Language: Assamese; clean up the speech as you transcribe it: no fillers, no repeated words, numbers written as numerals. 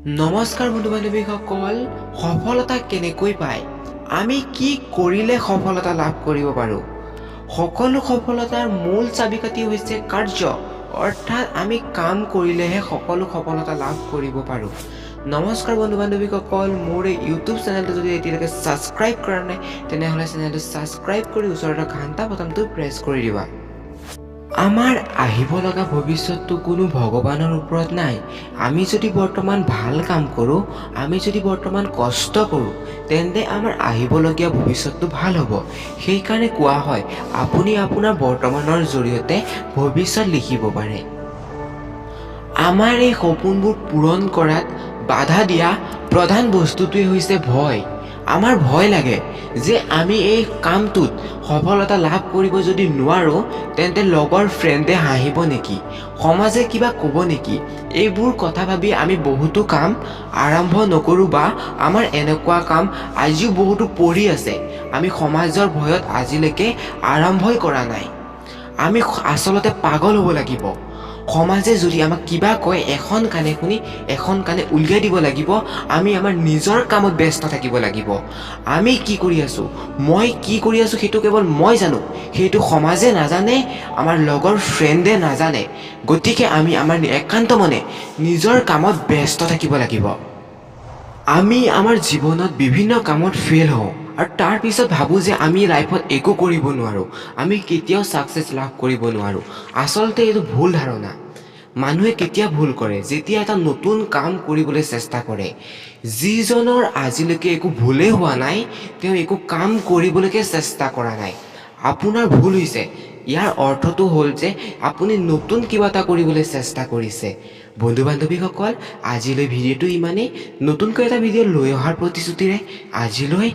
নমস্কাৰ বন্ধু বান্ধৱীসকল, সফলতা কেনেকৈ পায়, আমি কি কৰিলে সফলতা লাভ কৰিব পাৰোঁ। সকলো সফলতাৰ মূল চাবিকাঠি হৈছে কাৰ্য, অৰ্থাৎ আমি কাম কৰিলেহে সকলো সফলতা লাভ কৰিব পাৰোঁ। নমস্কাৰ বন্ধু বান্ধৱীসকল, মোৰ এই ইউটিউব চেনেলটো যদি এতিয়ালৈকে ছাবস্ক্ৰাইব কৰা নাই তেনেহ'লে চেনেলটো ছাবস্ক্ৰাইব কৰি ওচৰতে ঘণ্টা বটনটো প্ৰেছ কৰি দিবা। আমাৰ আহিব লগা ভৱিষ্যতটো কোনো ভগৱানৰ ওপৰত নাই। আমি যদি বৰ্তমান ভাল কাম কৰোঁ, আমি যদি বৰ্তমান কষ্ট কৰোঁ, তেন্তে আমাৰ আহিবলগীয়া ভৱিষ্যতটো ভাল হ'ব। সেইকাৰণে কোৱা হয়, আপুনি আপোনাৰ বৰ্তমানৰ জৰিয়তে ভৱিষ্যত লিখিব পাৰে। আমাৰ এই সপোনবোৰ পূৰণ কৰাত বাধা দিয়া প্ৰধান বস্তুটোৱে হৈছে ভয়। আমাৰ ভয় লাগে যে আমি এই কামটোত সফলতা লাভ কৰিব যদি নোৱাৰোঁ, তেন্তে লগৰ ফ্ৰেণ্ডে হাঁহিব নেকি, সমাজে কিবা ক'ব নেকি, এইবোৰ কথা ভাবি আমি বহুতো কাম আৰম্ভ নকৰোঁ বা আমাৰ এনেকুৱা কাম আজিও বহুতো পৰি আছে, আমি সমাজৰ ভয়ত আজিলৈকে আৰম্ভই কৰা নাই। আমি আচলতে পাগল হ'ব লাগিব। সমাজে যদি আমাক কিবা কয় এখন কাণে শুনি এখন কাণে উলিয়াই দিব লাগিব। আমি আমাৰ নিজৰ কামত ব্যস্ত থাকিব লাগিব। আমি কি কৰি আছোঁ, মই কি কৰি আছোঁ সেইটো কেৱল মই জানো, সেইটো সমাজে নাজানে, আমাৰ লগৰ ফ্ৰেণ্ডে নাজানে। গতিকে আমি আমাৰ একান্ত মনে নিজৰ কামত ব্যস্ত থাকিব লাগিব। আমি আমাৰ জীৱনত বিভিন্ন কামত ফেইল হওঁ আৰু তাৰ পিছত ভাবোঁ যে আমি লাইফত একো কৰিব নোৱাৰোঁ, আমি কেতিয়াও ছাকচেছ লাভ কৰিব নোৱাৰোঁ। আচলতে এইটো ভুল ধাৰণা। মানুহে কেতিয়া ভুল কৰে, যেতিয়া এটা নতুন কাম কৰিবলৈ চেষ্টা কৰে। যিজনৰ আজিলৈকে একো ভুলেই হোৱা নাই, তেওঁ একো কাম কৰিবলৈকে চেষ্টা কৰা নাই। আপোনাৰ ভুল হৈছে, ইয়াৰ অৰ্থটো হ'ল যে আপুনি নতুন কিবা এটা কৰিবলৈ চেষ্টা কৰিছে। বন্ধু বান্ধৱীসকল, আজিলৈ ভিডিঅ'টো ইমানেই। নতুনকৈ এটা ভিডিঅ' লৈ অহাৰ প্ৰতিশ্ৰুতিৰে আজিলৈ